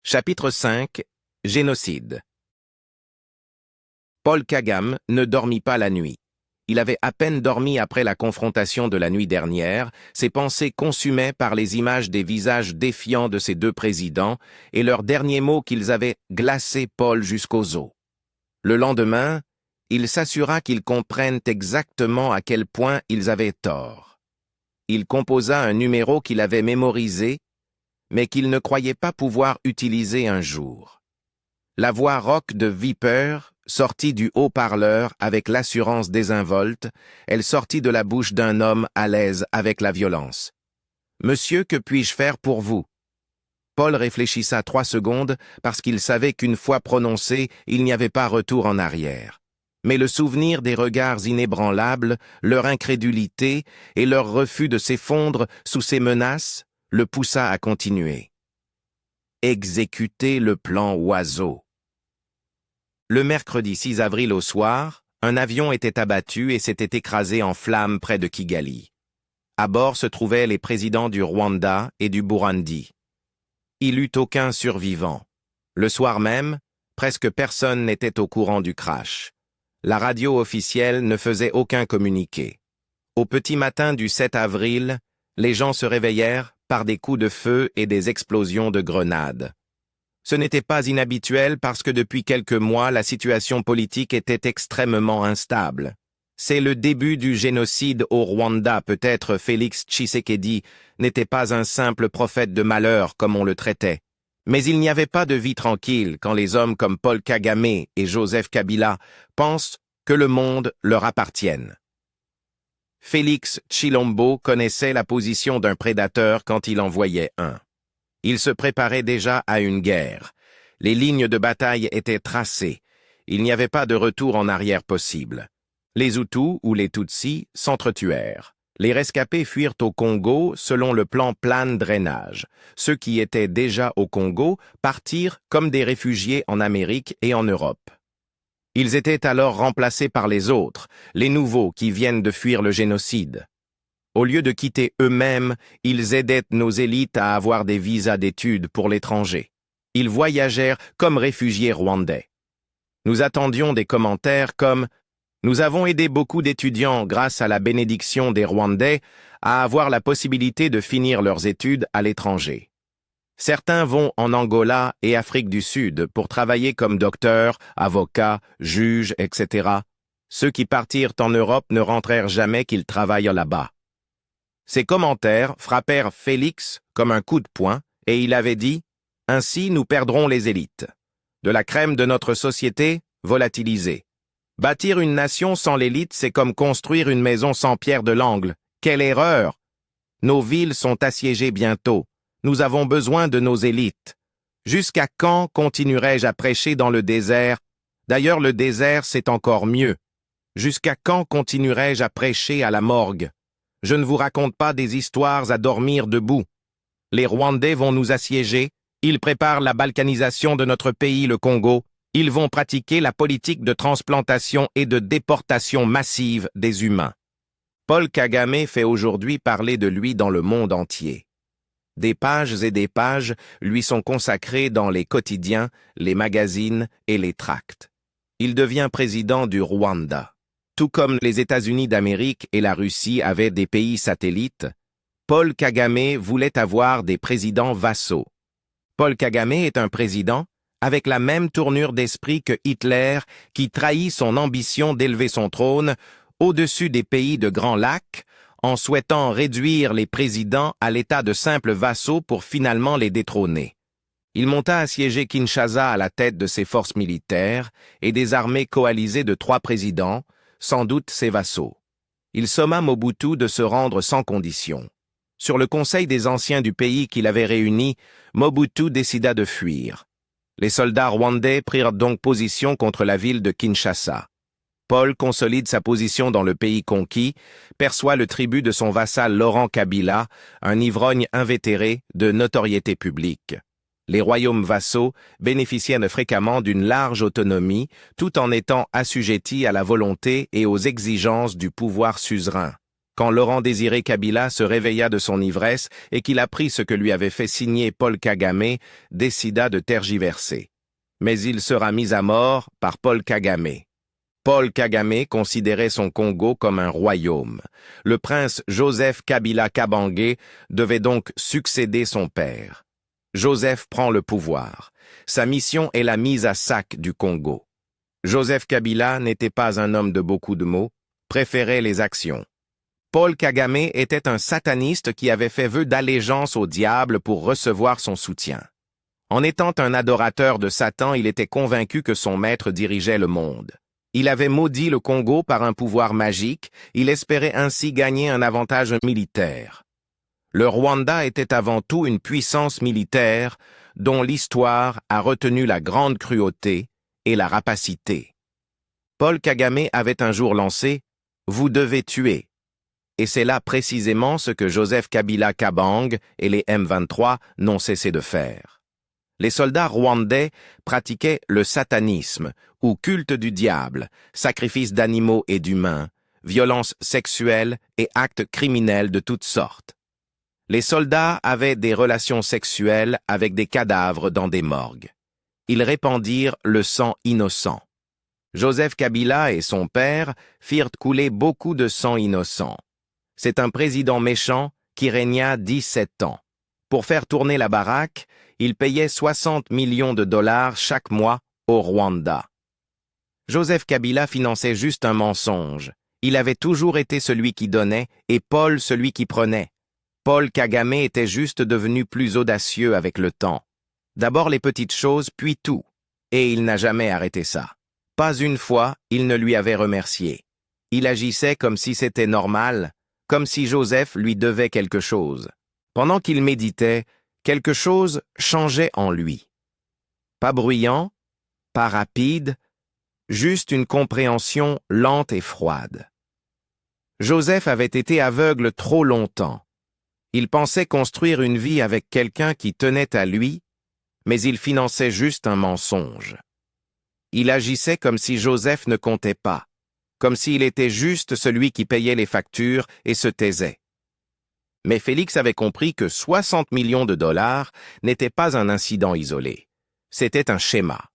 Chapitre 5 Génocide. Paul Kagame ne dormit pas la nuit. Il avait à peine dormi après la confrontation de la nuit dernière, ses pensées consumées par les images des visages défiants de ces deux présidents et leurs derniers mots qu'ils avaient glacé Paul jusqu'aux os. Le lendemain, il s'assura qu'ils comprennent exactement à quel point ils avaient tort. Il composa un numéro qu'il avait mémorisé, mais qu'il ne croyait pas pouvoir utiliser un jour. La voix rauque de Viper sortit du haut-parleur avec l'assurance désinvolte, elle sortit de la bouche d'un homme à l'aise avec la violence. « Monsieur, que puis-je faire pour vous ?» Paul réfléchissa 3 secondes parce qu'il savait qu'une fois prononcé, il n'y avait pas retour en arrière. Mais le souvenir des regards inébranlables, leur incrédulité et leur refus de s'effondre sous ces menaces le poussa à continuer. Exécuter le plan Oiseau. Le mercredi 6 avril au soir, un avion était abattu et s'était écrasé en flammes près de Kigali. À bord se trouvaient les présidents du Rwanda et du Burundi. Il eut aucun survivant. Le soir même, presque personne n'était au courant du crash. La radio officielle ne faisait aucun communiqué. Au petit matin du 7 avril, les gens se réveillèrent par des coups de feu et des explosions de grenades. Ce n'était pas inhabituel parce que depuis quelques mois, la situation politique était extrêmement instable. C'est le début du génocide au Rwanda. Peut-être Félix Tshisekedi n'était pas un simple prophète de malheur comme on le traitait. Mais il n'y avait pas de vie tranquille quand les hommes comme Paul Kagame et Joseph Kabila pensent que le monde leur appartienne. Félix Tshilombo connaissait la position d'un prédateur quand il en voyait un. Il se préparait déjà à une guerre. Les lignes de bataille étaient tracées. Il n'y avait pas de retour en arrière possible. Les Hutus ou les Tutsis s'entretuèrent. Les rescapés fuirent au Congo selon le plan Plan-Drainage. Ceux qui étaient déjà au Congo partirent comme des réfugiés en Amérique et en Europe. Ils étaient alors remplacés par les autres, les nouveaux qui viennent de fuir le génocide. Au lieu de quitter eux-mêmes, ils aidaient nos élites à avoir des visas d'études pour l'étranger. Ils voyagèrent comme réfugiés rwandais. Nous attendions des commentaires comme « Nous avons aidé beaucoup d'étudiants grâce à la bénédiction des Rwandais à avoir la possibilité de finir leurs études à l'étranger. » Certains vont en Angola et Afrique du Sud pour travailler comme docteurs, avocats, juges, etc. Ceux qui partirent en Europe ne rentrèrent jamais qu'ils travaillent là-bas. Ces commentaires frappèrent Félix comme un coup de poing et il avait dit « Ainsi nous perdrons les élites. De la crème de notre société, volatilisée. Bâtir une nation sans l'élite, c'est comme construire une maison sans pierre de l'angle. Quelle erreur! Nos villes sont assiégées bientôt. Nous avons besoin de nos élites. Jusqu'à quand continuerai-je à prêcher dans le désert? D'ailleurs, le désert, c'est encore mieux. Jusqu'à quand continuerai-je à prêcher à la morgue? Je ne vous raconte pas des histoires à dormir debout. Les Rwandais vont nous assiéger. Ils préparent la balkanisation de notre pays, le Congo. Ils vont pratiquer la politique de transplantation et de déportation massive des humains. Paul Kagame fait aujourd'hui parler de lui dans le monde entier. Des pages et des pages lui sont consacrées dans les quotidiens, les magazines et les tracts. Il devient président du Rwanda. Tout comme les États-Unis d'Amérique et la Russie avaient des pays satellites, Paul Kagame voulait avoir des présidents vassaux. Paul Kagame est un président avec la même tournure d'esprit que Hitler qui trahit son ambition d'élever son trône au-dessus des pays de Grands Lacs en souhaitant réduire les présidents à l'état de simples vassaux pour finalement les détrôner. Il monta assiéger Kinshasa à la tête de ses forces militaires et des armées coalisées de 3 présidents, sans doute ses vassaux. Il somma Mobutu de se rendre sans condition. Sur le conseil des anciens du pays qu'il avait réuni, Mobutu décida de fuir. Les soldats rwandais prirent donc position contre la ville de Kinshasa. Paul consolide sa position dans le pays conquis, perçoit le tribut de son vassal Laurent Kabila, un ivrogne invétéré de notoriété publique. Les royaumes vassaux bénéficiaient fréquemment d'une large autonomie, tout en étant assujettis à la volonté et aux exigences du pouvoir suzerain. quand Laurent-Désiré Kabila se réveilla de son ivresse et qu'il apprit ce que lui avait fait signer Paul Kagame, décida de tergiverser. Mais il sera mis à mort par Paul Kagame. Paul Kagame considérait son Congo comme un royaume. Le prince Joseph Kabila Kabange devait donc succéder son père. Joseph prend le pouvoir. Sa mission est la mise à sac du Congo. Joseph Kabila n'était pas un homme de beaucoup de mots, préférait les actions. Paul Kagame était un sataniste qui avait fait vœu d'allégeance au diable pour recevoir son soutien. En étant un adorateur de Satan, il était convaincu que son maître dirigeait le monde. Il avait maudit le Congo par un pouvoir magique, il espérait ainsi gagner un avantage militaire. Le Rwanda était avant tout une puissance militaire dont l'histoire a retenu la grande cruauté et la rapacité. Paul Kagame avait un jour lancé « Vous devez tuer ». Et c'est là précisément ce que Joseph Kabila Kabange et les M23 n'ont cessé de faire. Les soldats rwandais pratiquaient le satanisme, ou culte du diable, sacrifice d'animaux et d'humains, violences sexuelles et actes criminels de toutes sortes. Les soldats avaient des relations sexuelles avec des cadavres dans des morgues. Ils répandirent le sang innocent. Joseph Kabila et son père firent couler beaucoup de sang innocent. C'est un président méchant qui régna 17 ans. Pour faire tourner la baraque, il payait 60 millions de dollars chaque mois au Rwanda. Joseph Kabila finançait juste un mensonge. Il avait toujours été celui qui donnait et Paul celui qui prenait. Paul Kagame était juste devenu plus audacieux avec le temps. D'abord les petites choses, puis tout. Et il n'a jamais arrêté ça. Pas une fois, il ne lui avait remercié. Il agissait comme si c'était normal, comme si Joseph lui devait quelque chose. Pendant qu'il méditait, quelque chose changeait en lui. Pas bruyant, pas rapide, juste une compréhension lente et froide. Joseph avait été aveugle trop longtemps. Il pensait construire une vie avec quelqu'un qui tenait à lui, mais il finançait juste un mensonge. Il agissait comme si Joseph ne comptait pas, comme s'il était juste celui qui payait les factures et se taisait. Mais Félix avait compris que 60 millions de dollars n'était pas un incident isolé. C'était un schéma.